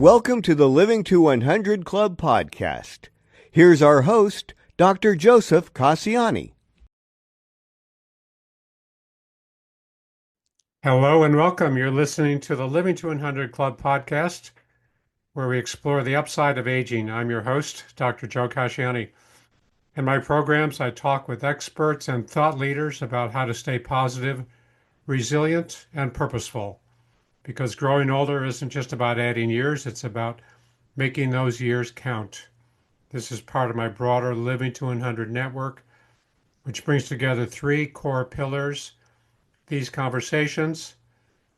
Welcome to the Living to 100 Club podcast. Here's our host, Dr. Joseph Cassiani. Hello and welcome. You're listening to the Living to 100 Club podcast, where we explore the upside of aging. I'm your host, Dr. Joe Cassiani. In my programs, I talk with experts and thought leaders about how to stay positive, resilient, and purposeful. Because growing older isn't just about adding years, it's about making those years count. This is part of my broader Living to 100 network, which brings together three core pillars: these conversations,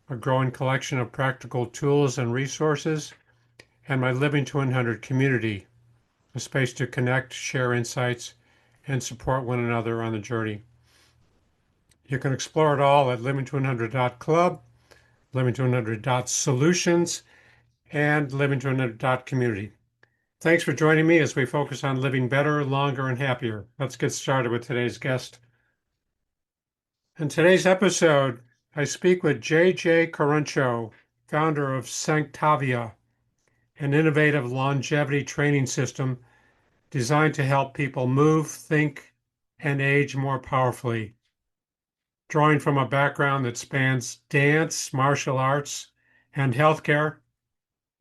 a growing collection of practical tools and resources, and my Living to 100 community, a space to connect, share insights, and support one another on the journey. You can explore it all at living2100.club, living2100.solutions, and living2100.community. Thanks for joining me as we focus on living better, longer, and happier. Let's get started with today's guest. In today's episode, I speak with J.J. Caruncho, founder of Sanctavía, an innovative longevity training system designed to help people move, think, and age more powerfully. Drawing from a background that spans dance, martial arts, and healthcare,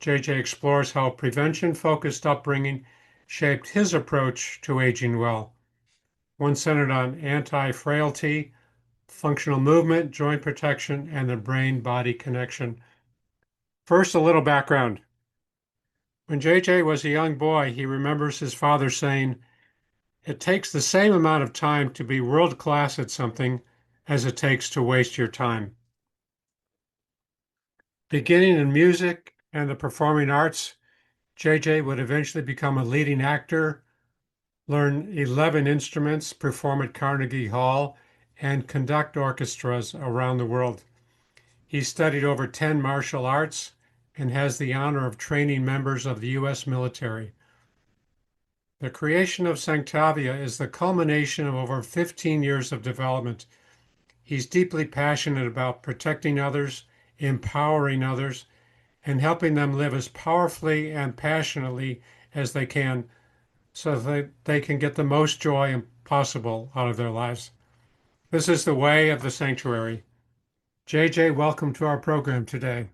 JJ explores how prevention-focused upbringing shaped his approach to aging well, one centered on anti-frailty, functional movement, joint protection, and the brain-body connection. First, a little background. When JJ was a young boy, he remembers his father saying, "It takes the same amount of time to be world-class at something as it takes to waste your time." Beginning in music and the performing arts, JJ would eventually become a leading actor, learn 11 instruments, perform at Carnegie Hall, and conduct orchestras around the world. He studied over 10 martial arts and has the honor of training members of the U.S. military. The creation of Sanctavía is the culmination of over 15 years of development. He's deeply passionate about protecting others, empowering others, and helping them live as powerfully and passionately as they can so that they can get the most joy possible out of their lives. This is the way of the sanctuary. JJ, welcome to our program today.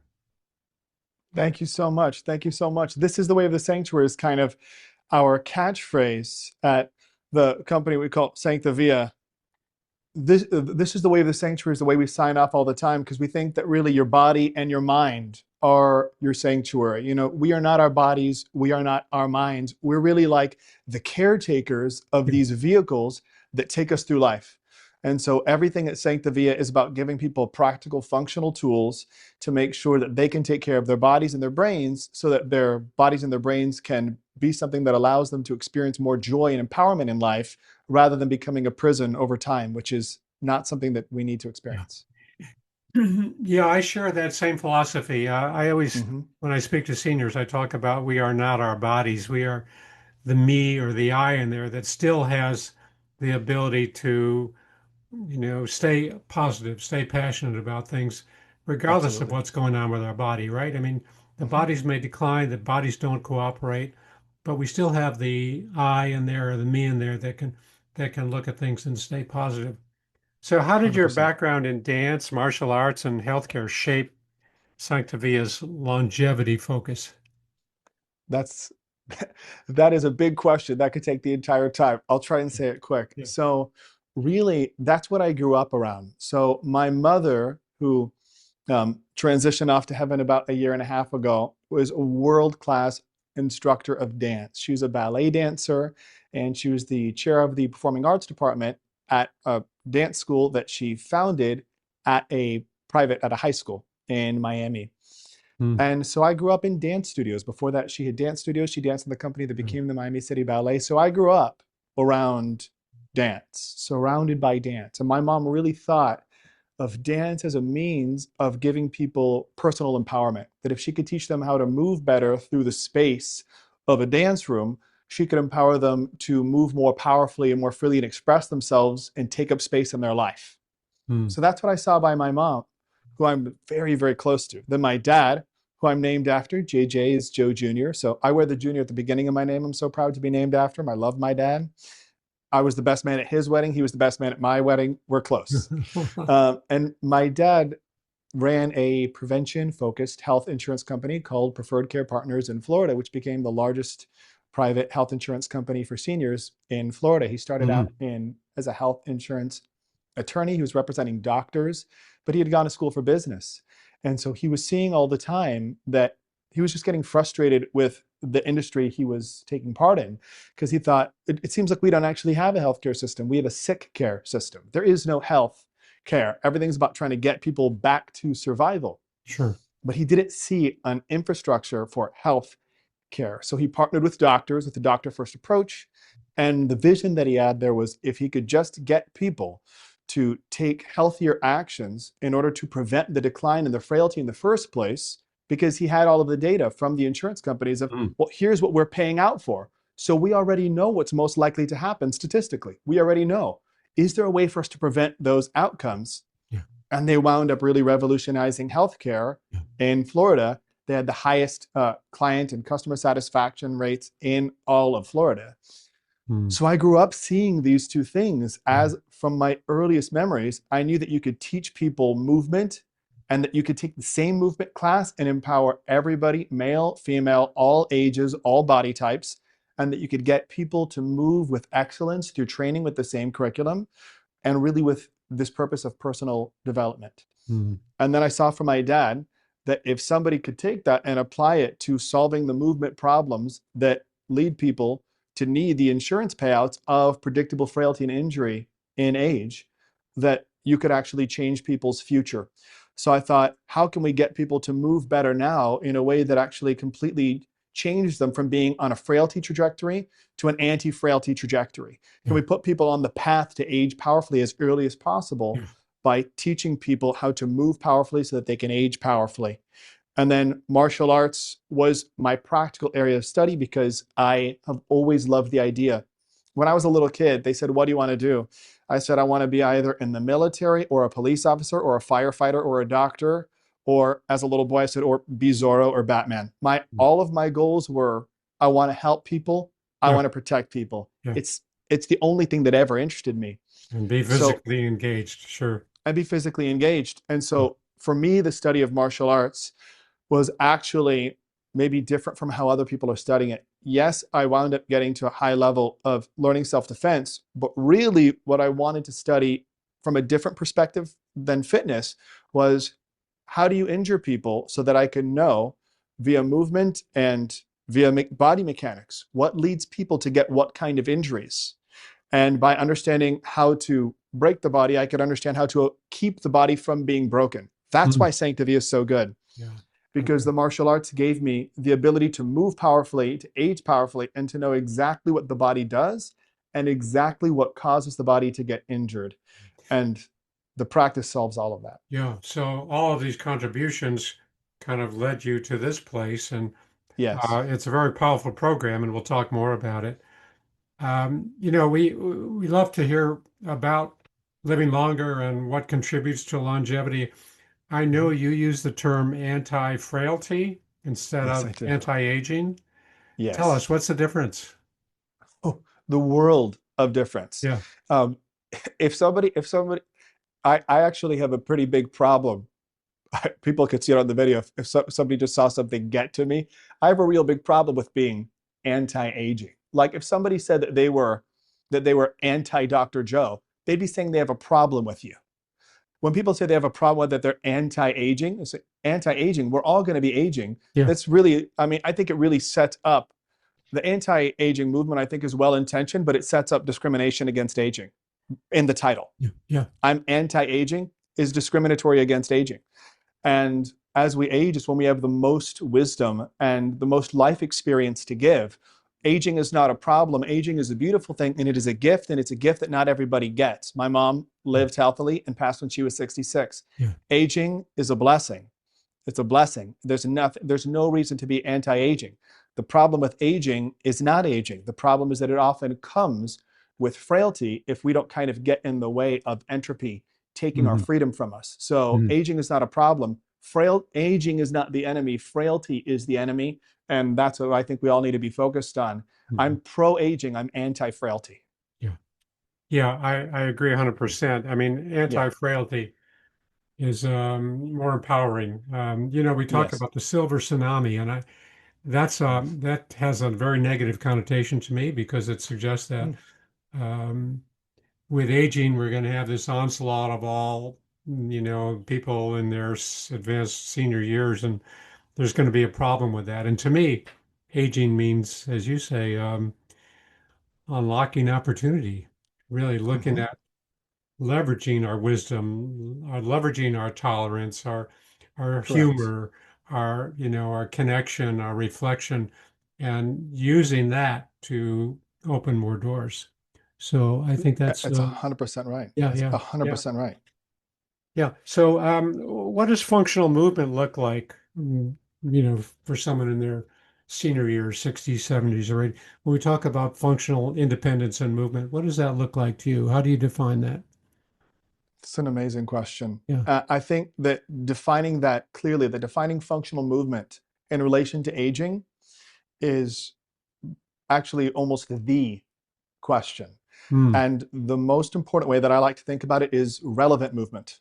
Thank you so much. Thank you so much. This is the way of the sanctuary is kind of our catchphrase at the company we call Sanctavía. This is the way of the sanctuary, is the way we sign off all the time, because we think that really your body and your mind are your sanctuary. You know, we are not our bodies. We are not our minds. We're really like the caretakers of these vehicles that take us through life. And so everything at Sanctavía is about giving people practical, functional tools to make sure that they can take care of their bodies and their brains so that their bodies and their brains can be something that allows them to experience more joy and empowerment in life rather than becoming a prison over time, which is not something that we need to experience. Yeah, I share that same philosophy. I always, when I speak to seniors, I talk about we are not our bodies. We are the me or the I in there that still has the ability to stay positive, stay passionate about things, regardless Absolutely. of what's going on with our body, right? I mean, the bodies may decline, the bodies don't cooperate, but we still have the I in there or the me in there that can look at things and stay positive. So how did your 100%. background in dance, martial arts, and healthcare shape Sanctavia's longevity focus? That is a big question. That could take the entire time. I'll try and say it quick. Yeah. So really, that's what I grew up around. So my mother, who transitioned off to heaven about a year and a half ago, was a world-class instructor of dance. She was a ballet dancer, and she was the chair of the performing arts department at a dance school that she founded at a high school in Miami. And so I grew up in dance studios. Before that, she had dance studios. She danced in the company that became the Miami City Ballet. So I grew up around dance, surrounded by dance. And my mom really thought of dance as a means of giving people personal empowerment, that if she could teach them how to move better through the space of a dance room, she could empower them to move more powerfully and more freely and express themselves and take up space in their life. So that's what I saw by my mom, who I'm very, very close to. Then my dad, who I'm named after. JJ is Joe Jr. So I wear the junior at the beginning of my name. I'm so proud to be named after him. I love my dad. I was the best man at his wedding. He was the best man at my wedding. We're close. And my dad ran a prevention-focused health insurance company called Preferred Care Partners in Florida, which became the largest private health insurance company for seniors in Florida. He started out as a health insurance attorney. He was representing doctors, but he had gone to school for business. And so he was seeing all the time that he was just getting frustrated with the industry he was taking part in, because he thought, it seems like we don't actually have a healthcare system. We have a sick care system. There is no health care. Everything's about trying to get people back to survival. Sure. But he didn't see an infrastructure for health care. So he partnered with doctors with the doctor first approach. And the vision that he had there was, if he could just get people to take healthier actions in order to prevent the decline in the frailty in the first place, because he had all of the data from the insurance companies of, well, here's what we're paying out for. So we already know what's most likely to happen statistically. We already know. Is there a way for us to prevent those outcomes? Yeah. And they wound up really revolutionizing healthcare in Florida. They had the highest client and customer satisfaction rates in all of Florida. So I grew up seeing these two things as, from my earliest memories, I knew that you could teach people movement, and that you could take the same movement class and empower everybody, male, female, all ages, all body types, and that you could get people to move with excellence through training with the same curriculum, and really with this purpose of personal development. And then I saw from my dad that if somebody could take that and apply it to solving the movement problems that lead people to need the insurance payouts of predictable frailty and injury in age, that you could actually change people's future. So I thought, how can we get people to move better now in a way that actually completely changes them from being on a frailty trajectory to an anti-frailty trajectory? Can we put people on the path to age powerfully as early as possible by teaching people how to move powerfully so that they can age powerfully? And then martial arts was my practical area of study, because I have always loved the idea. When I was a little kid, they said, what do you want to do? I said, I want to be either in the military or a police officer or a firefighter or a doctor, or as a little boy, I said, or be Zorro or Batman. All of my goals were, I want to help people. I want to protect people. It's the only thing that ever interested me. And be physically engaged, sure. And be physically engaged. And so for me, the study of martial arts was actually maybe different from how other people are studying it. Yes, I wound up getting to a high level of learning self-defense, but really what I wanted to study from a different perspective than fitness was, how do you injure people so that I can know via movement and via body mechanics what leads people to get what kind of injuries? And by understanding how to break the body, I could understand how to keep the body from being broken. That's why Sanctavía is so good. Because the martial arts gave me the ability to move powerfully, to age powerfully, and to know exactly what the body does and exactly what causes the body to get injured. And the practice solves all of that. Yeah. So all of these contributions kind of led you to this place. And it's a very powerful program, and we'll talk more about it. We love to hear about living longer and what contributes to longevity. I know you use the term anti-frailty instead of anti-aging. Yes. Tell us, what's the difference? Oh, the world of difference. Yeah. If somebody, I actually have a pretty big problem. People could see it on the video. If somebody just saw something get to me, I have a real big problem with being anti-aging. Like if somebody said that they were anti-Dr. Joe, they'd be saying they have a problem with you. When people say they have a problem with that they're anti-aging, they say, anti-aging, we're all going to be aging. That's really, I think it really sets up, the anti-aging movement, I think, is well-intentioned, but it sets up discrimination against aging in the title. I'm anti-aging is discriminatory against aging. And as we age is when we have the most wisdom and the most life experience to give. Aging is not a problem. Aging is a beautiful thing, and it is a gift, and it's a gift that not everybody gets. My mom lived healthily and passed when she was 66. Aging is a blessing. It's a blessing. There's no reason to be anti-aging. The problem with aging is not aging. The problem is that it often comes with frailty if we don't kind of get in the way of entropy taking our freedom from us. So aging is not a problem. Aging is not the enemy. Frailty is the enemy. And that's what I think we all need to be focused on. I'm pro-aging. I'm anti-frailty. Yeah. Yeah, I agree 100%. I mean, anti-frailty is more empowering. We talk Yes. about the silver tsunami, and that has a very negative connotation to me because it suggests that with aging, we're going to have this onslaught of all, people in their advanced senior years, and there's going to be a problem with that. And to me, aging means, as you say, unlocking opportunity, really looking at leveraging our wisdom, leveraging our tolerance, our humor, our connection, our reflection, and using that to open more doors. So I think that's 100% right. yeah, That's yeah, 100% right. yeah. So what does functional movement look like? For someone in their senior years, 60s, 70s, or 80s. When we talk about functional independence and movement, what does that look like to you? How do you define that? It's an amazing question. Yeah. I think that defining that clearly, the defining functional movement in relation to aging is actually almost the question. And the most important way that I like to think about it is relevant movement.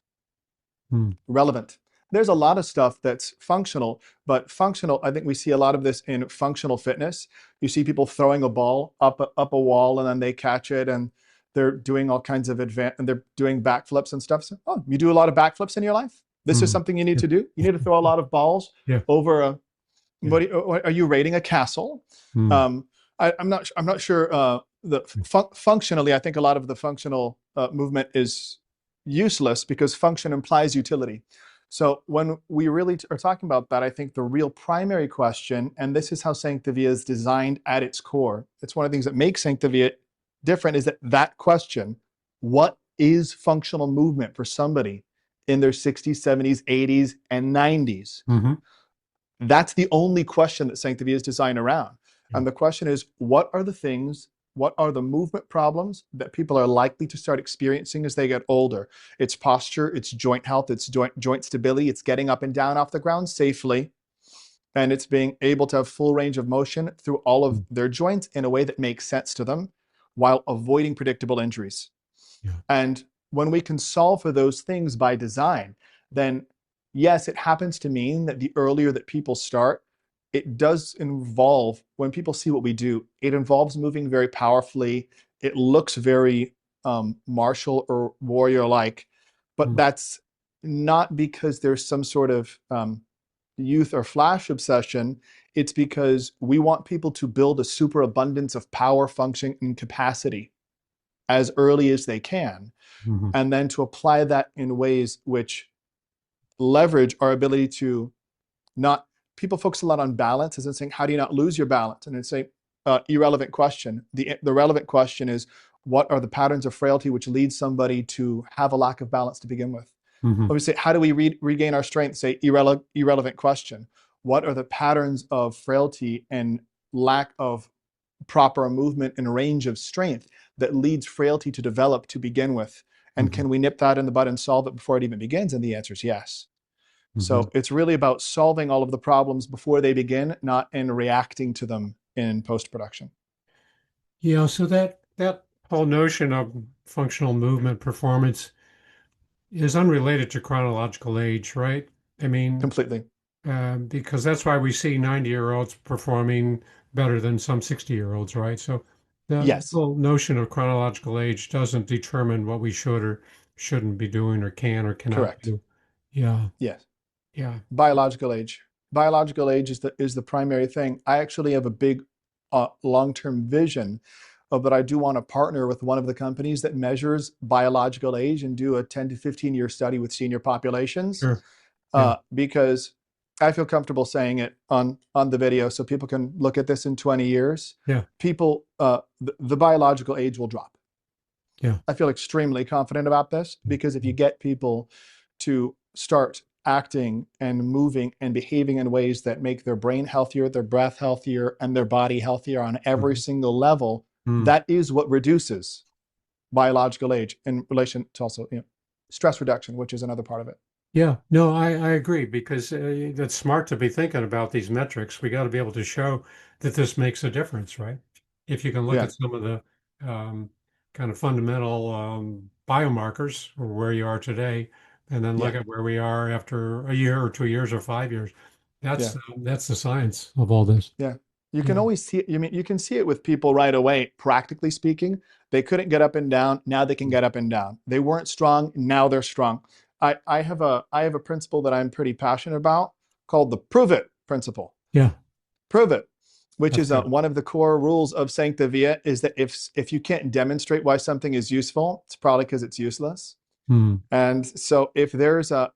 Relevant. There's a lot of stuff that's functional, but functional, I think we see a lot of this in functional fitness. You see people throwing a ball up a wall and then they catch it and they're doing all kinds of and they're doing backflips and stuff. So, oh, you do a lot of backflips in your life? This is something you need to do? You need to throw a lot of balls over a, are you raiding a castle? I'm not sure functionally, I think a lot of the functional movement is useless because function implies utility. So when we really are talking about that, I think the real primary question, and this is how Sanctavía is designed at its core, it's one of the things that makes Sanctavía different, is that question, what is functional movement for somebody in their 60s, 70s, 80s, and 90s? That's the only question that Sanctavía is designed around. And the question is, what are the movement problems that people are likely to start experiencing as they get older? It's posture, it's joint health, it's joint stability, it's getting up and down off the ground safely, and it's being able to have full range of motion through all of their joints in a way that makes sense to them while avoiding predictable injuries. And when we can solve for those things by design, then yes, it happens to mean that the earlier that people start, it does involve, when people see what we do, it involves moving very powerfully. It looks very martial or warrior-like, but that's not because there's some sort of youth or flash obsession. It's because we want people to build a superabundance of power, function, and capacity as early as they can, and then to apply that in ways which leverage our ability to not, people focus a lot on balance as in saying, how do you not lose your balance? And it's a irrelevant question. The relevant question is, what are the patterns of frailty which lead somebody to have a lack of balance to begin with? When we say, how do we regain our strength? Say, irrelevant question. What are the patterns of frailty and lack of proper movement and range of strength that leads frailty to develop to begin with? And can we nip that in the bud and solve it before it even begins? And the answer is yes. So it's really about solving all of the problems before they begin, not in reacting to them in post-production. Yeah, so that whole notion of functional movement performance is unrelated to chronological age, right? I mean, completely. Because that's why we see 90-year-olds performing better than some 60-year-olds, right? So the whole notion of chronological age doesn't determine what we should or shouldn't be doing or can or cannot do. Yeah. Yes. Yeah. Biological age. Biological age is the primary thing. I actually have a big long-term vision of that I do want to partner with one of the companies that measures biological age and do a 10 to 15 year study with senior populations. Because I feel comfortable saying it on the video so people can look at this in 20 years. People, the biological age will drop. I feel extremely confident about this because if you get people to start acting and moving and behaving in ways that make their brain healthier, their breath healthier, and their body healthier on every single level, that is what reduces biological age in relation to also stress reduction, which is another part of it. Yeah, no, I agree because that's smart to be thinking about these metrics. We got to be able to show that this makes a difference, right? If you can look Yeah, at some of the kind of fundamental biomarkers or where you are today, and then look yeah, at where we are after a year or 2 years or 5 years, yeah. that's the science of all this. Yeah. You can Yeah. always see it. You can see it with people right away, practically speaking. They couldn't get up and down. Now they can get up and down. They weren't strong. Now they're strong. I have a principle that I'm pretty passionate about called the prove it principle. Yeah, Prove it, which that's is good. one of the core rules of Sanctavía is that if you can't demonstrate why something is useful, it's probably because it's useless. Hmm. And so if there's a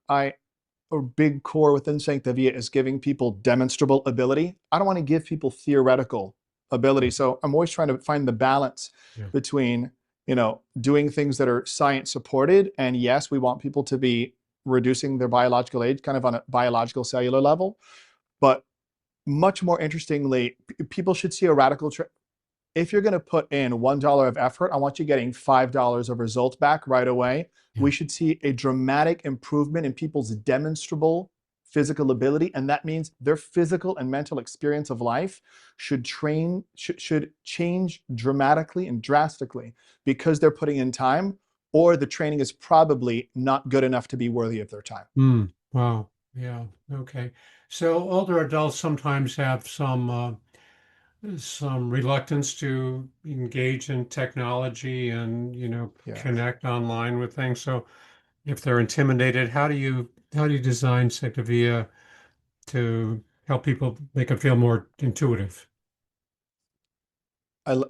big core within Sanctavia is giving people demonstrable ability. I don't want to give people theoretical ability. So I'm always trying to find the balance Yeah. between, doing things that are science supported. And yes, we want people to be reducing their biological age kind of on a biological cellular level. But much more interestingly, people should see a radical if you're going to put in $1 of effort, I want you getting $5 of result back right away. Yeah. We should see a dramatic improvement in people's demonstrable physical ability, and that means their physical and mental experience of life should change dramatically and drastically because they're putting in time, or the training is probably not good enough to be worthy of their time. Hmm. Wow. Yeah. Okay. So older adults sometimes have some reluctance to engage in technology and, Yes. connect online with things. So if they're intimidated, how do you design Sectavia to help people make it feel more intuitive?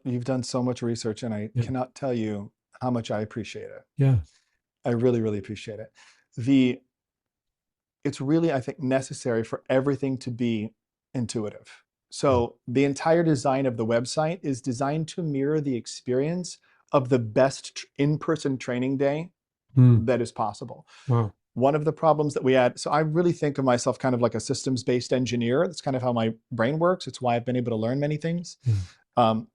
You've done so much research, and I Yeah. cannot tell you how much I appreciate it. Yeah. I really, really appreciate it. The It's really, I think, necessary for everything to be intuitive. So the entire design of the website is designed to mirror the experience of the best in-person training day Hmm. that is possible. Wow. One of the problems that we had, so I really think of myself kind of like a systems-based engineer. That's kind of how my brain works. It's why I've been able to learn many things. Yeah. Um,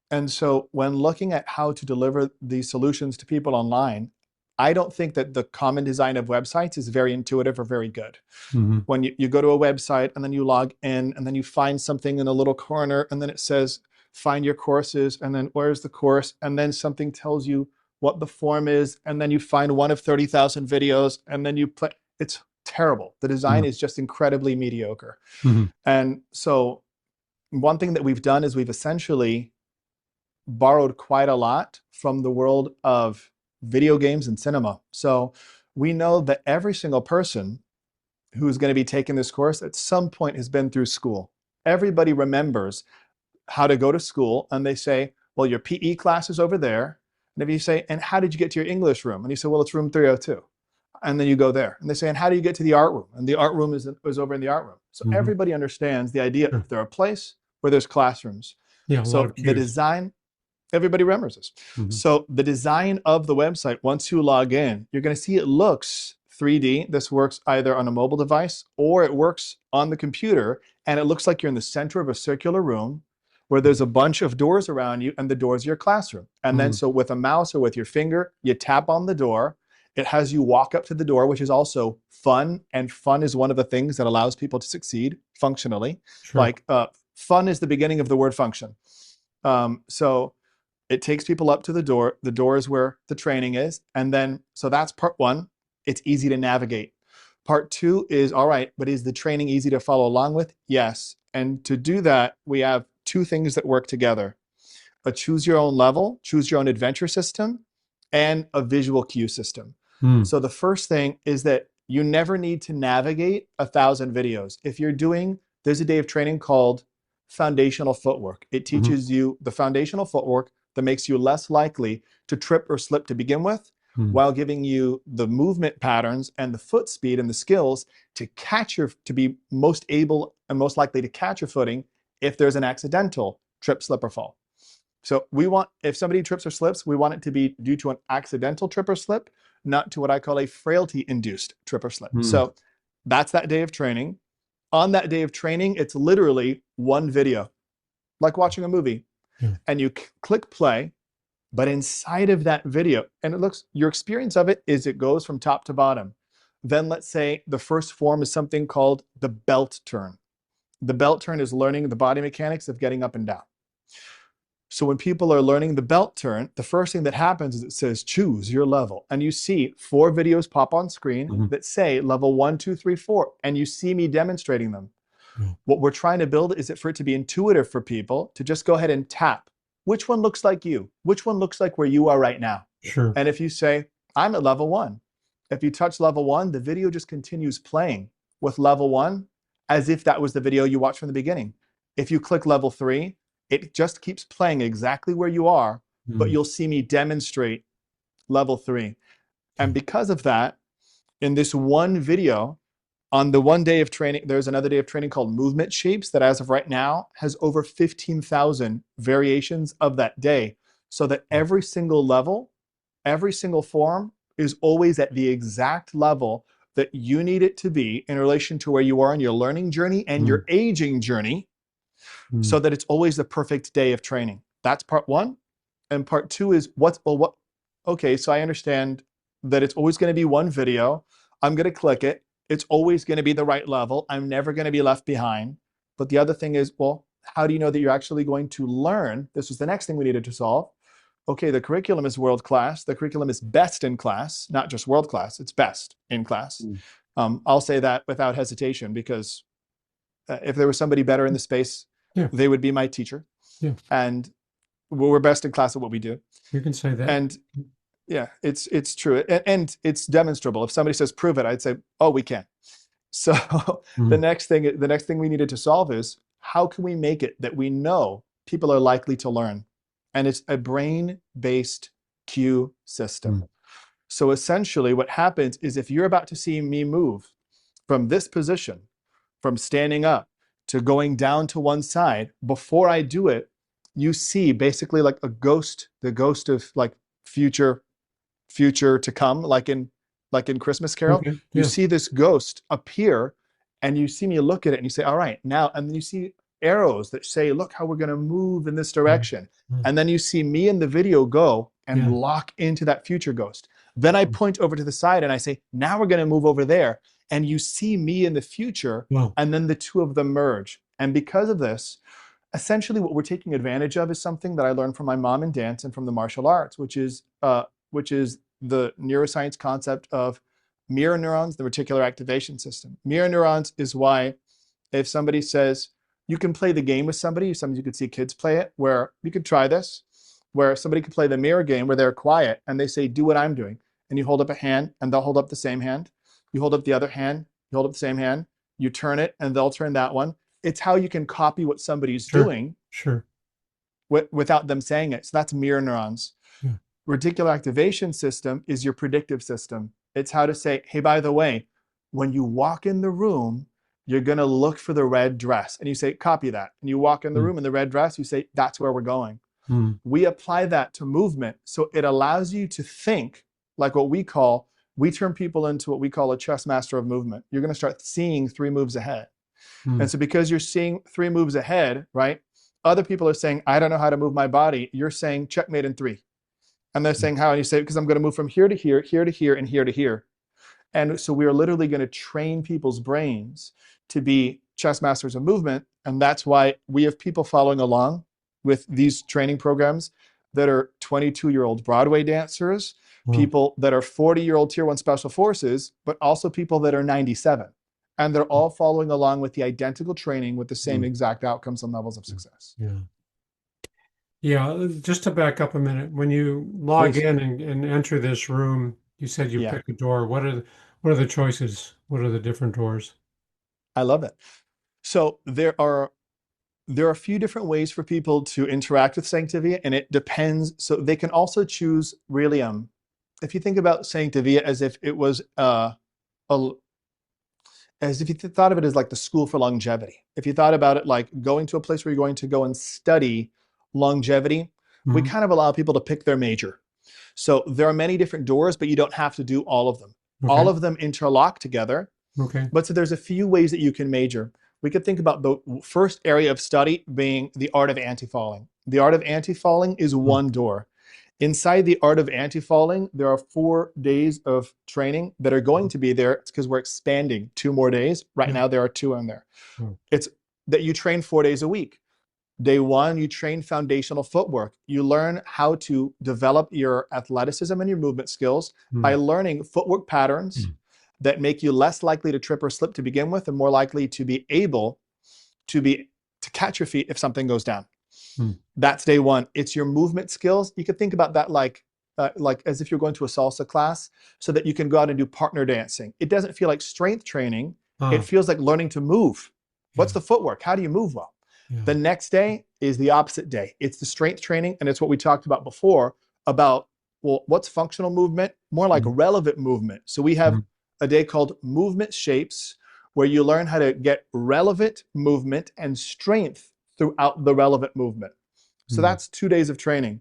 and so when looking at how to deliver these solutions to people online, I don't think that the common design of websites is very intuitive or very good. Hmm. When you go to a website and then you log in and then you find something in a little corner and then it says, find your courses, and then where's the course? And then something tells you what the form is. And then you find one of 30,000 videos and then you play. It's terrible. The design Yeah. is just incredibly mediocre. Hmm. And so one thing that we've done is we've essentially borrowed quite a lot from the world of video games and cinema. So we know that every single person who's going to be taking this course at some point has been through school. Everybody remembers how to go to school, and they say, well, your PE class is over there. And if you say, and how did you get to your English room? And you say, well, it's room 302. And then you go there. And they say, and how do you get to the art room? And the art room is over in the art room. So Hmm. everybody understands the idea Sure. of there a place where there's classrooms. Yeah. A lot So of the cues. design, everybody remembers this. Hmm. So the design of the website, once you log in, you're going to see it looks 3D. This works either on a mobile device or it works on the computer. And it looks like you're in the center of a circular room where there's a bunch of doors around you, and the door's your classroom. And then Hmm. so with a mouse or with your finger, you tap on the door. It has you walk up to the door, which is also fun. And fun is one of the things that allows people to succeed functionally. Sure. Fun is the beginning of the word function. So it takes people up to the door. The door is where the training is. And then, so that's part one. It's easy to navigate. Part two is, all right, but is the training easy to follow along with? Yes. And to do that, we have two things that work together: a choose your own level, choose your own adventure system, and a visual cue system. Hmm. So the first thing is that you never need to navigate 1,000 videos. If you're doing, there's a day of training called foundational footwork. It Hmm. teaches you the foundational footwork that makes you less likely to trip or slip to begin with, Hmm. while giving you the movement patterns and the foot speed and the skills to be most able and most likely to catch your footing if there's an accidental trip, slip, or fall. So if somebody trips or slips, we want it to be due to an accidental trip or slip, not to what I call a frailty-induced trip or slip. Hmm. So that's that day of training. On that day of training, it's literally one video, like watching a movie. Yeah. And you click play, but inside of that video, and your experience of it is it goes from top to bottom. Then let's say the first form is something called the belt turn. The belt turn is learning the body mechanics of getting up and down. So when people are learning the belt turn, the first thing that happens is it says, choose your level. And you see 4 videos pop on screen that say level 1, 2, 3, 4. And you see me demonstrating them. What we're trying to build is for it to be intuitive for people to just go ahead and tap. Which one looks like you? Which one looks like where you are right now? Sure. And if you say, I'm at level 1. If you touch level 1, the video just continues playing with level 1 as if that was the video you watched from the beginning. If you click level 3, it just keeps playing exactly where you are, but you'll see me demonstrate level 3. And because of that, in this one video, on the one day of training, there's another day of training called Movement Shapes that as of right now has over 15,000 variations of that day. So that every single level, every single form is always at the exact level that you need it to be in relation to where you are in your learning journey and your aging journey, so that it's always the perfect day of training. That's part 1. And part 2 is okay, so I understand that it's always going to be one video. I'm going to click it. It's always going to be the right level. I'm never going to be left behind. But the other thing is, well, how do you know that you're actually going to learn? This was the next thing we needed to solve. Okay, the curriculum is world class. The curriculum is best in class, not just world class, it's best in class. I'll say that without hesitation, because if there was somebody better in the space, they would be my teacher. And we're best in class at what we do. You can say that. And yeah, it's true. And it's demonstrable. If somebody says, prove it, I'd say, oh, we can. So the next thing we needed to solve is, how can we make it that we know people are likely to learn? And it's a brain-based cue system. So essentially what happens is, if you're about to see me move from this position, from standing up to going down to one side, before I do it, you see basically like a ghost, the ghost of like future to come, like in Christmas Carol. You see this ghost appear, and you see me look at it and you say, all right, now, and then you see arrows that say, look how we're going to move in this direction. And then you see me in the video go and lock into that future ghost. Then I point over to the side and I say, now we're going to move over there. And you see me in the future, and then the two of them merge. And because of this, essentially what we're taking advantage of is something that I learned from my mom in dance and from the martial arts, which is the neuroscience concept of mirror neurons, the reticular activation system. Mirror neurons is why if somebody says, you can play the game with somebody, sometimes you could see kids play it, where you could try this, where somebody could play the mirror game where they're quiet and they say, do what I'm doing. And you hold up a hand and they'll hold up the same hand. You hold up the other hand, you hold up the same hand, you turn it and they'll turn that one. It's how you can copy what somebody's doing without them saying it. So that's mirror neurons. Reticular activation system is your predictive system. It's how to say, hey, by the way, when you walk in the room, you're going to look for the red dress. And you say, copy that. And you walk in the room in the red dress, you say, that's where we're going. We apply that to movement. So it allows you to think like we turn people into what we call a chess master of movement. You're going to start seeing 3 moves ahead. And so because you're seeing 3 moves ahead, right? Other people are saying, I don't know how to move my body. You're saying checkmate in 3. And they're saying how? And you say, because I'm going to move from here to here, here to here, and here to here. And so we are literally going to train people's brains to be chess masters of movement. And that's why we have people following along with these training programs that are 22-year-old Broadway dancers, people that are 40-year-old Tier 1 Special Forces, but also people that are 97. And they're all following along with the identical training with the same exact outcomes and levels of success. Yeah, just to back up a minute, when you log in and enter this room, you said you pick a door. What are the choices? What are the different doors? I love it. So there are a few different ways for people to interact with Sanctavía, and it depends. So they can also choose really, if you think about Sanctavía as if it was as if you thought of it as like the school for longevity. If you thought about it like going to a place where you're going to go and study longevity, we kind of allow people to pick their major. So there are many different doors, but you don't have to do all of them. All of them interlock together. But so there's a few ways that you can major. We could think about the first area of study being the art of anti-falling. The art of anti-falling is one door. Inside the art of anti-falling, there are 4 days of training that are going to be there. It's because we're expanding 2 more days. Right now, there are 2 in there. It's that you train 4 days a week. Day 1, you train foundational footwork. You learn how to develop your athleticism and your movement skills by learning footwork patterns that make you less likely to trip or slip to begin with and more likely to be able to catch your feet if something goes down. That's day 1. It's your movement skills. You could think about that like as if you're going to a salsa class so that you can go out and do partner dancing. It doesn't feel like strength training. It feels like learning to move. What's the footwork? How do you move well? The next day is the opposite day. It's the strength training, and it's what we talked about before about, well, what's functional movement? More like relevant movement. So we have a day called movement shapes, where you learn how to get relevant movement and strength throughout the relevant movement. So that's 2 days of training.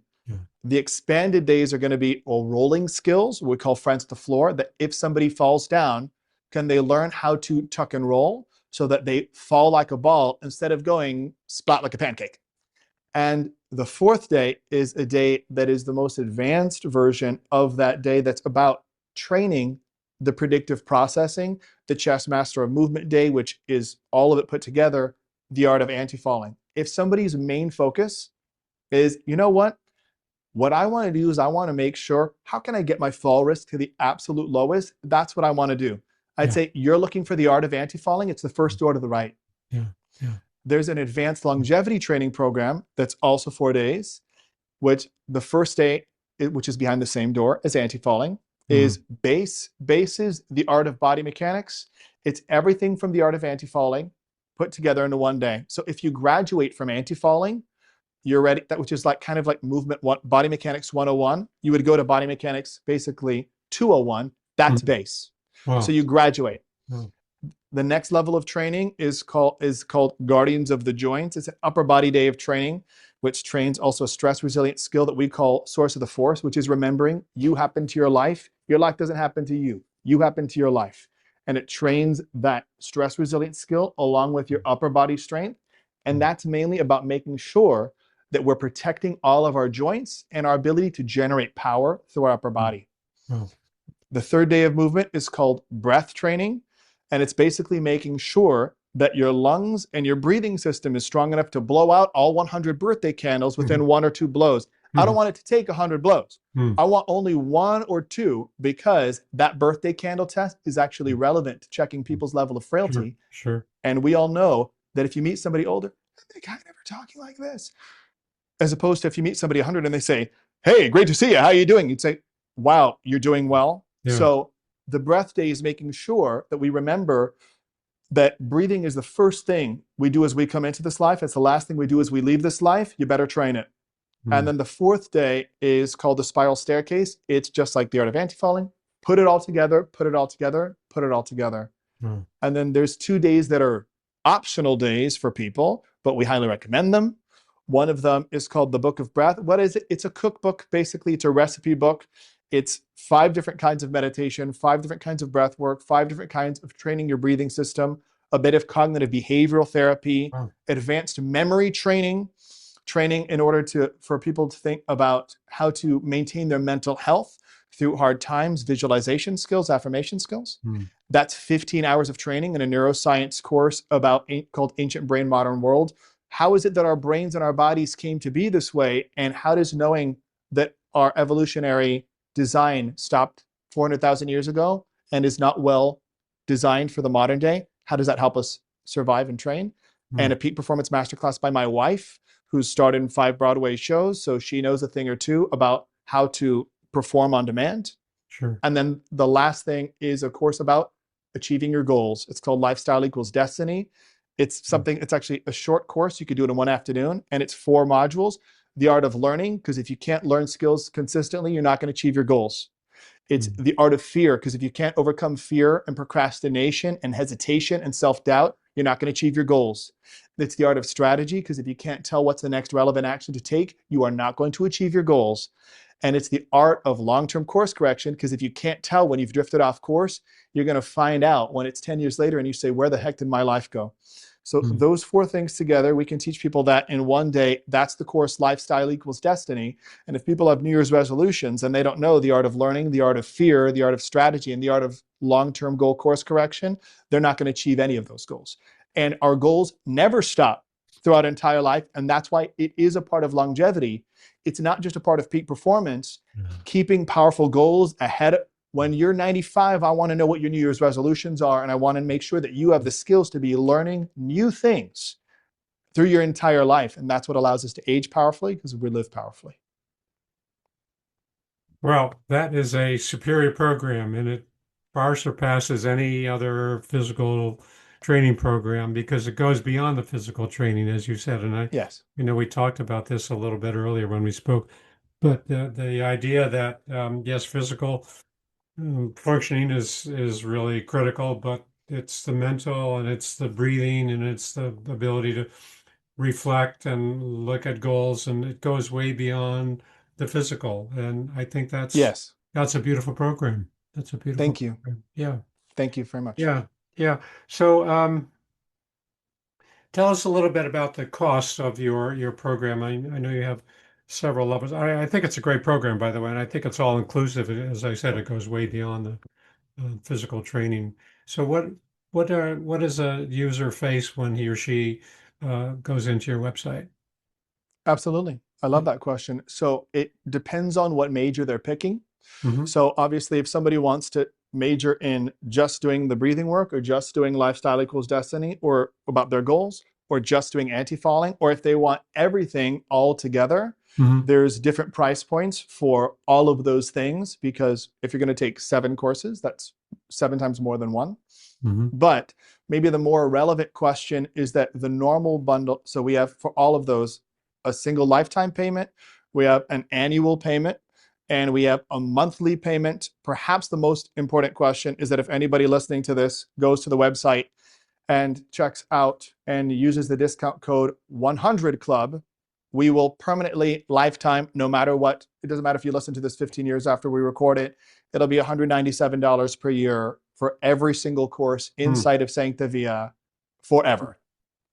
The expanded days are going to be rolling skills, what we call friends to floor, that if somebody falls down, can they learn how to tuck and roll so that they fall like a ball instead of going splat like a pancake. And the 4th day is a day that is the most advanced version of that day that's about training the predictive processing, the chess master of movement day, which is all of it put together, the art of anti-falling. If somebody's main focus is, you know what I want to do is I want to make sure, how can I get my fall risk to the absolute lowest? That's what I want to do. I'd say you're looking for the art of anti-falling. It's the first door to the right. There's an advanced longevity training program that's also 4 days, which the first day, which is behind the same door as anti-falling, is base. Base is the art of body mechanics. It's everything from the art of anti-falling put together into 1 day. So if you graduate from anti-falling, you're ready, which is like kind of like body mechanics 101. You would go to body mechanics basically 201. That's base. So you graduate. The next level of training is called Guardians of the Joints. It's an upper body day of training, which trains also a stress resilient skill that we call source of the force, which is remembering you happen to your life. Your life doesn't happen to you. You happen to your life. And it trains that stress resilient skill along with your upper body strength. And that's mainly about making sure that we're protecting all of our joints and our ability to generate power through our upper body. The 3rd day of movement is called breath training. And it's basically making sure that your lungs and your breathing system is strong enough to blow out all 100 birthday candles within 1 or 2 blows. I don't want it to take 100 blows. I want only 1 or 2, because that birthday candle test is actually relevant to checking people's level of frailty. And we all know that if you meet somebody older, they kind of never talking like this. As opposed to if you meet somebody 100 and they say, hey, great to see you. How are you doing? You'd say, wow, you're doing well. So the breath day is making sure that we remember that breathing is the first thing we do as we come into this life. It's the last thing we do as we leave this life. You better train it. And then the 4th day is called the spiral staircase. It's just like the art of anti-falling. Put it all together, put it all together, put it all together. And then there's 2 days that are optional days for people, but we highly recommend them. One of them is called the Book of Breath. What is it? It's a cookbook. Basically, it's a recipe book. It's 5 different kinds of meditation, 5 different kinds of breath work, 5 different kinds of training your breathing system, a bit of cognitive behavioral therapy, advanced memory training in order for people to think about how to maintain their mental health through hard times, visualization skills, affirmation skills. That's 15 hours of training in a neuroscience course called Ancient Brain, Modern World. How is it that our brains and our bodies came to be this way? And how does knowing that our evolutionary design stopped 400,000 years ago and is not well designed for the modern day, how does that help us survive and train? And a peak performance masterclass by my wife, who's starred in 5 Broadway shows, so she knows a thing or two about how to perform on demand. And then the last thing is a course about achieving your goals. It's called Lifestyle Equals Destiny. It's actually a short course. You could do it in 1 afternoon, and it's 4 modules. The art of learning, because if you can't learn skills consistently, you're not going to achieve your goals. It's the art of fear, because if you can't overcome fear and procrastination and hesitation and self-doubt, you're not going to achieve your goals. It's the art of strategy, because if you can't tell what's the next relevant action to take, you are not going to achieve your goals. And it's the art of long-term course correction, because if you can't tell when you've drifted off course, you're going to find out when it's 10 years later and you say, where the heck did my life go? So those four things together, we can teach people that in one day. That's the course Lifestyle Equals Destiny. And if people have New Year's resolutions and they don't know the art of learning, the art of fear, the art of strategy, and the art of long-term goal course correction, they're not going to achieve any of those goals. And our goals never stop throughout entire life. And that's why it is a part of longevity. It's not just a part of peak performance. Keeping powerful goals ahead. When you're 95, I want to know what your New Year's resolutions are, and I want to make sure that you have the skills to be learning new things through your entire life. And that's what allows us to age powerfully, because we live powerfully. Well, that is a superior program, and it far surpasses any other physical training program because it goes beyond the physical training, as you said. And Yes. we talked about this a little bit earlier when we spoke, but the idea that yes, physical functioning is really critical, but it's the mental and it's the breathing and it's the ability to reflect and look at goals, and it goes way beyond the physical. And I think Yes. that's a beautiful program. That's a beautiful Thank you. program. Yeah. Thank you very much. Yeah. Yeah. So tell us a little bit about the cost of your program. I know you have several levels. I think it's a great program, by the way, and I think it's all inclusive. As I said, it goes way beyond the physical training. So what does a user face when he or she goes into your website? Absolutely. I love that question. So it depends on what major they're picking. Mm-hmm. So obviously, if somebody wants to major in just doing the breathing work, or just doing Lifestyle Equals Destiny, or about their goals, or just doing anti-falling, or if they want everything all together, there's different price points for all of those things, because if you're going to take 7 courses, that's 7 times more than one. But maybe the more relevant question is that the normal bundle, so we have for all of those a single lifetime payment, we have an annual payment, and we have a monthly payment. Perhaps the most important question is that if anybody listening to this goes to the website and checks out and uses the discount code 100Club, we will permanently, lifetime, no matter what. It doesn't matter if you listen to this 15 years after we record it. It'll be $197 per year for every single course inside of Sanctavía forever.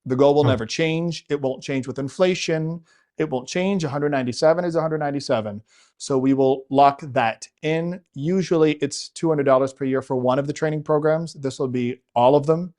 The goal will never change. It won't change with inflation. It won't change. 197 is 197. So we will lock that in. Usually it's $200 per year for one of the training programs. This will be all of them,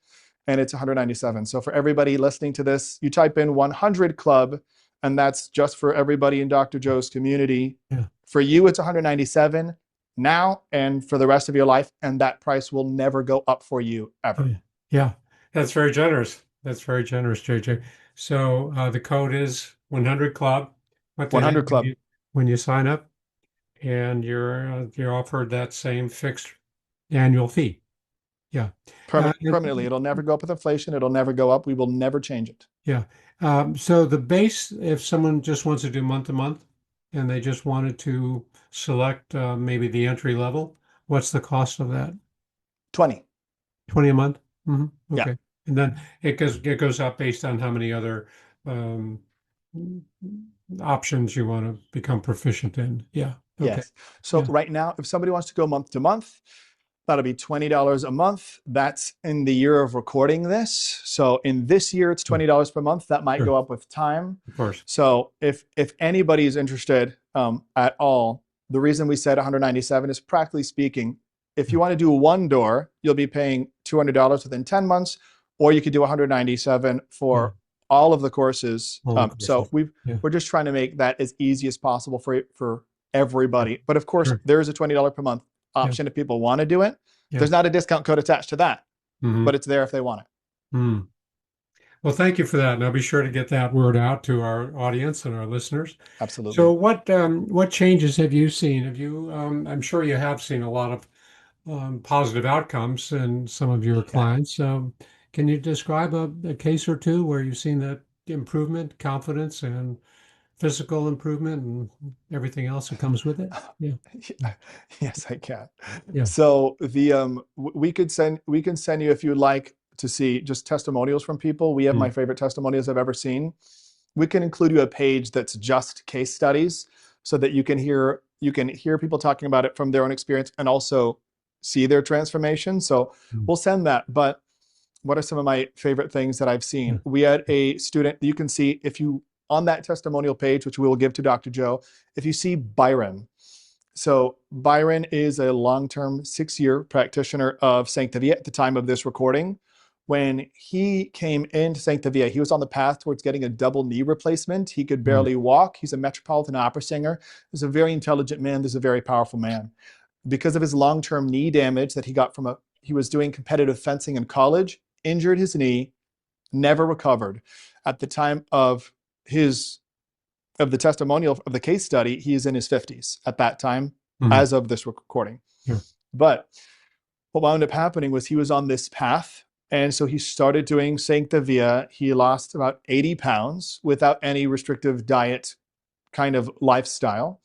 and it's 197. So for everybody listening to this, you type in 100Club, and that's just for everybody in Dr. Joe's community. For you, it's 197 now and for the rest of your life, and that price will never go up for you ever. Yeah, that's very generous. That's very generous, JJ. So the code is 100Club. 100Club. When you sign up, and you're offered that same fixed annual fee. Yeah. Permanently. It'll never go up with inflation. It'll never go up. We will never change it. Yeah. So the base, if someone just wants to do month to month and they just wanted to select maybe the entry level, what's the cost of that? 20 a month? Okay. Yeah. And then it goes up based on how many other options you want to become proficient in. Yeah. Okay. Yes. So right now, if somebody wants to go month to month, that'll be $20 a month. That's in the year of recording this. So in this year, it's $20 per month. That might go up with time. Of course. So if anybody is interested at all, the reason we said 197 is, practically speaking, if you want to do one door, you'll be paying $200 within 10 months, or you could do 197 for all of the courses. So we're just trying to make that as easy as possible for everybody. But of course, there's a $20 per month option if people want to do it. There's not a discount code attached to that, but it's there if they want it. Well, thank you for that. And I'll be sure to get that word out to our audience and our listeners. Absolutely. So what changes have you seen? Have you, I'm sure you have seen a lot of positive outcomes in some of your clients. Can you describe a case or two where you've seen that improvement, confidence, and physical improvement, and everything else that comes with it? Yes, I can. So we can send you, if you'd like to see just testimonials from people. We have my favorite testimonials I've ever seen. We can include you a page that's just case studies, so that you can hear people talking about it from their own experience and also see their transformation. So we'll send that. But what are some of my favorite things that I've seen? We had a student, you can see if you, on that testimonial page, which we will give to Dr. Joe, if you see Byron. So Byron is a long-term 6-year practitioner of Sanctavía at the time of this recording. When he came into Sanctavía, he was on the path towards getting a double knee replacement. He could barely walk. He's a Metropolitan Opera singer. He's a very intelligent man. He's a very powerful man. Because of his long-term knee damage that he got from he was doing competitive fencing in college, injured his knee, never recovered. At the time of the testimonial of the case study, he is in his 50s at that time, as of this recording. But what wound up happening was he was on this path, and so he started doing Sanctavía. He lost about 80 pounds without any restrictive diet kind of lifestyle.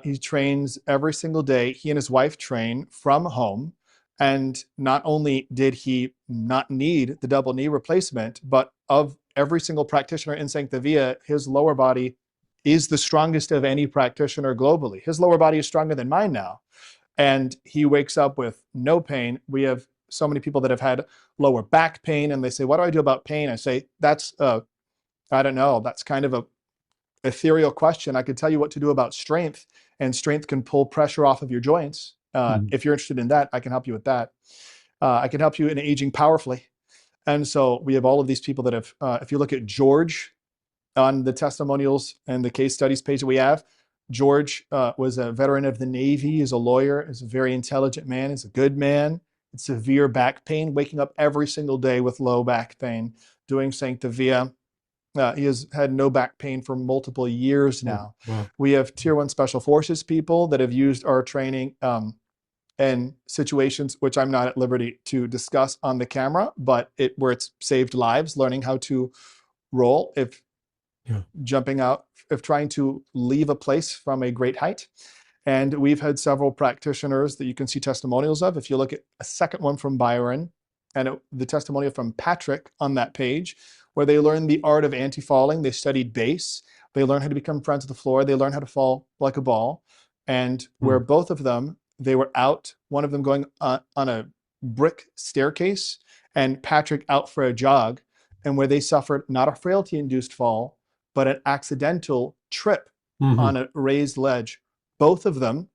He trains every single day. He and his wife train from home. And not only did he not need the double knee replacement, but of every single practitioner in Sanctavía, his lower body is the strongest of any practitioner globally. His lower body is stronger than mine now. And he wakes up with no pain. We have so many people that have had lower back pain, and they say, what do I do about pain? I say, that's, I don't know, that's kind of a ethereal question. I could tell you what to do about strength, and strength can pull pressure off of your joints. If you're interested in that, I can help you with that. I can help you in aging powerfully. And so we have all of these people that have, if you look at George on the testimonials and the case studies page that we have, George was a veteran of the Navy, he's a lawyer, he's a very intelligent man, he's a good man, severe back pain, waking up every single day with low back pain, doing Sanctavía. He has had no back pain for multiple years now. Wow. We have Tier 1 Special Forces people that have used our training in situations which I'm not at liberty to discuss on the camera, but where it's saved lives, learning how to roll, jumping out, if trying to leave a place from a great height. And we've had several practitioners that you can see testimonials of. If you look at a second one from Byron and the testimonial from Patrick on that page, where they learned the art of anti-falling. They studied bass. They learned how to become friends with the floor. They learned how to fall like a ball. And where both of them, they were out, one of them going on a brick staircase and Patrick out for a jog, and where they suffered not a frailty-induced fall, but an accidental trip on a raised ledge. Both of them,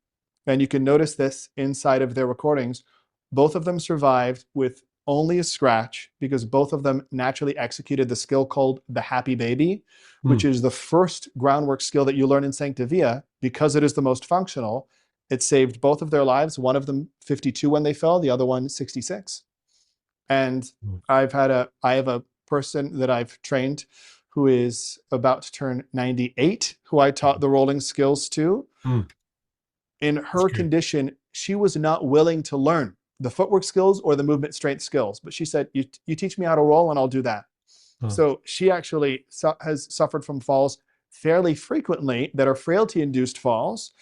and you can notice this inside of their recordings, both of them survived with only a scratch, because both of them naturally executed the skill called the happy baby, which is the first groundwork skill that you learn in Sanctavía. Because it is the most functional, it saved both of their lives. One of them 52 when they fell, the other one 66. And I have a person that I've trained who is about to turn 98, who I taught the rolling skills to. In her condition, she was not willing to learn the footwork skills or the movement strength skills, but she said, you teach me how to roll and I'll do that. So she actually has suffered from falls fairly frequently that are frailty induced falls.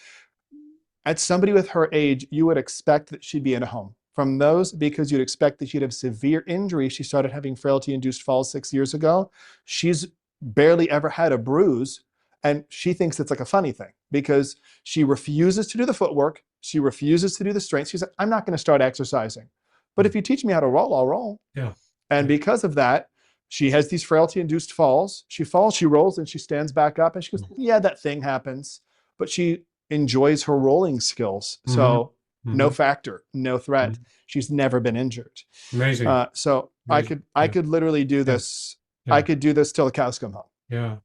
At somebody with her age, you would expect that she'd be in a home from those, because you'd expect that she'd have severe injury. She started having frailty induced falls 6 years ago. She's barely ever had a bruise, and she thinks it's like a funny thing because she refuses to do the footwork. She refuses to do the strength. She said, I'm not going to start exercising. But if you teach me how to roll, I'll roll. And because of that, she has these frailty-induced falls. She falls, she rolls, and she stands back up. And she goes, yeah, that thing happens. But she enjoys her rolling skills. So no factor, no threat. She's never been injured. Amazing. So amazing. I could literally do this. I could do this till the cows come home.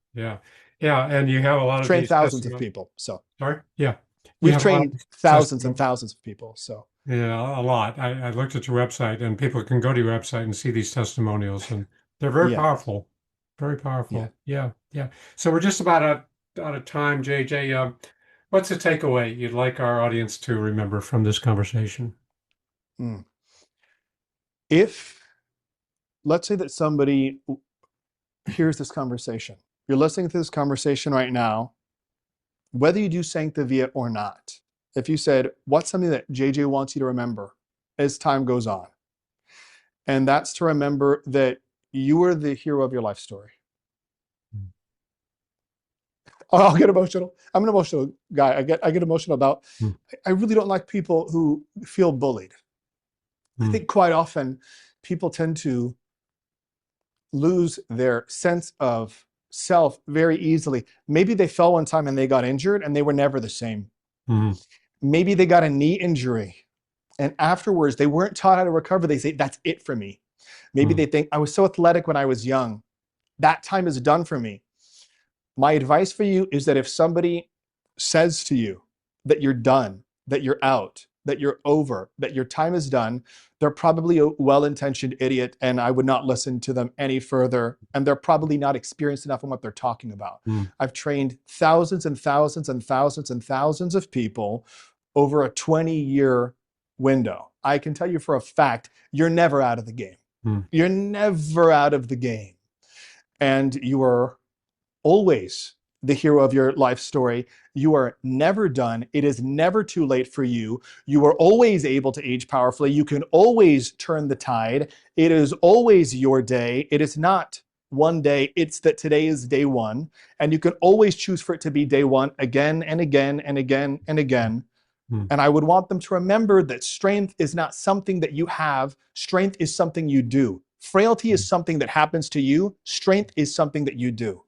Yeah, and you have a lot of trained thousands of people. So sorry, yeah, we've trained thousands and thousands of people. So yeah, a lot. I looked at your website, and people can go to your website and see these testimonials, and they're very powerful, very powerful. Yeah. So we're just about out of time, JJ. What's the takeaway you'd like our audience to remember from this conversation? If, let's say that somebody hears this conversation. You're listening to this conversation right now, whether you do Sanctavía or not. If you said, what's something that JJ wants you to remember as time goes on? And that's to remember that you are the hero of your life story. I'll get emotional. I'm an emotional guy. I get emotional about, I really don't like people who feel bullied. I think quite often people tend to lose their sense of self very easily. Maybe they fell one time and they got injured and they were never the same. Mm-hmm. Maybe they got a knee injury and afterwards they weren't taught how to recover. They say, that's it for me. Maybe they think, I was so athletic when I was young. That time is done for me. My advice for you is that if somebody says to you that you're done, that you're out, that you're over, that your time is done, they're probably a well-intentioned idiot and I would not listen to them any further. And they're probably not experienced enough in what they're talking about. I've trained thousands and thousands and thousands and thousands of people over a 20-year window. I can tell you for a fact, you're never out of the game. You're never out of the game. And you are always the hero of your life story. You are never done. It is never too late for you. You are always able to age powerfully. You can always turn the tide. It is always your day. It is not one day. It's that today is day one. And you can always choose for it to be day one again and again and again and again. And I would want them to remember that strength is not something that you have. Strength is something you do. Frailty is something that happens to you. Strength is something that you do.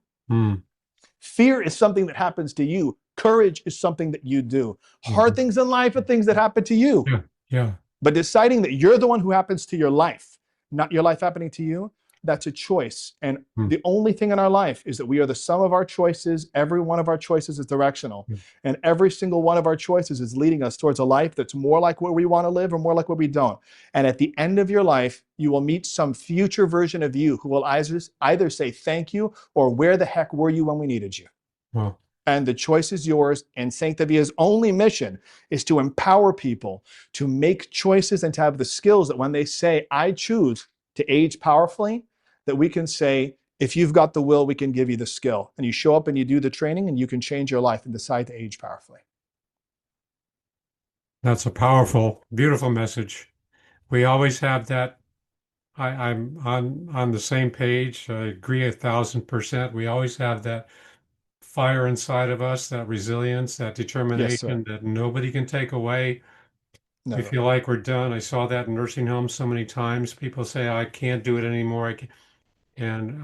Fear is something that happens to you. Courage is something that you do. Hard things in life are things that happen to you. But deciding that you're the one who happens to your life, not your life happening to you, that's a choice. And the only thing in our life is that we are the sum of our choices. Every one of our choices is directional. And every single one of our choices is leading us towards a life that's more like what we want to live or more like what we don't. And at the end of your life, you will meet some future version of you who will either say thank you or where the heck were you when we needed you? Wow. And the choice is yours. And Sanctavia's only mission is to empower people to make choices and to have the skills that when they say, I choose to age powerfully, that we can say, if you've got the will, we can give you the skill. And you show up and you do the training and you can change your life and decide to age powerfully. That's a powerful, beautiful message. We always have that. I'm on the same page. I agree 1,000%. We always have that fire inside of us, that resilience, that determination that nobody can take away. We feel like we're done. I saw that in nursing homes so many times. People say, I can't do it anymore. And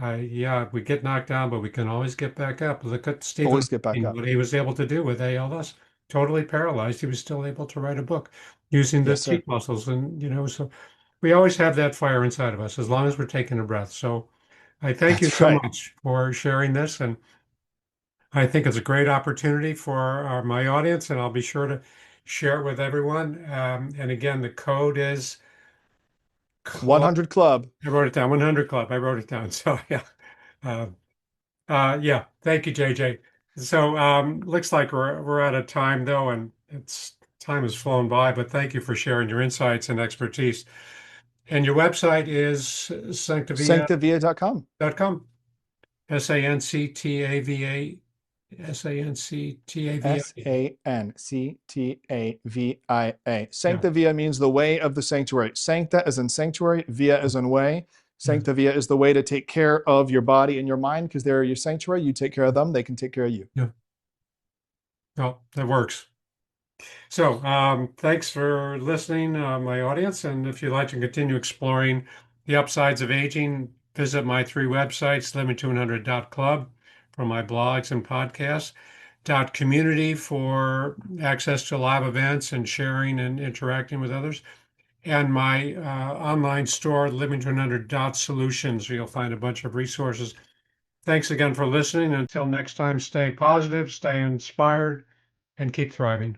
we get knocked down, but we can always get back up. Look at Stephen, Always get back up. what he was able to do with ALS. Totally paralyzed, he was still able to write a book using the cheek muscles. And, so we always have that fire inside of us as long as we're taking a breath. So I thank you so much for sharing this. And I think it's a great opportunity for my audience, and I'll be sure to share it with everyone. And again, the code is 100 Club. I wrote it down. 100 Club. I wrote it down. So yeah. Thank you, JJ. So looks like we're out of time though, and time has flown by. But thank you for sharing your insights and expertise. And your website is Sanctavia.com. Sanctavia. Sanctavia. Sanctavia means the way of the sanctuary. Sancta as in sanctuary, via as in way. Sanctavia is the way to take care of your body and your mind because they're your sanctuary. You take care of them, they can take care of you. Yeah. Well, that works. So thanks for listening, my audience. And if you'd like to continue exploring the upsides of aging, visit my 3 websites, livingto100.club for my blogs and podcasts, .community for access to live events and sharing and interacting with others, and my online store, livingto100.solutions, where you'll find a bunch of resources. Thanks again for listening. Until next time, stay positive, stay inspired, and keep thriving.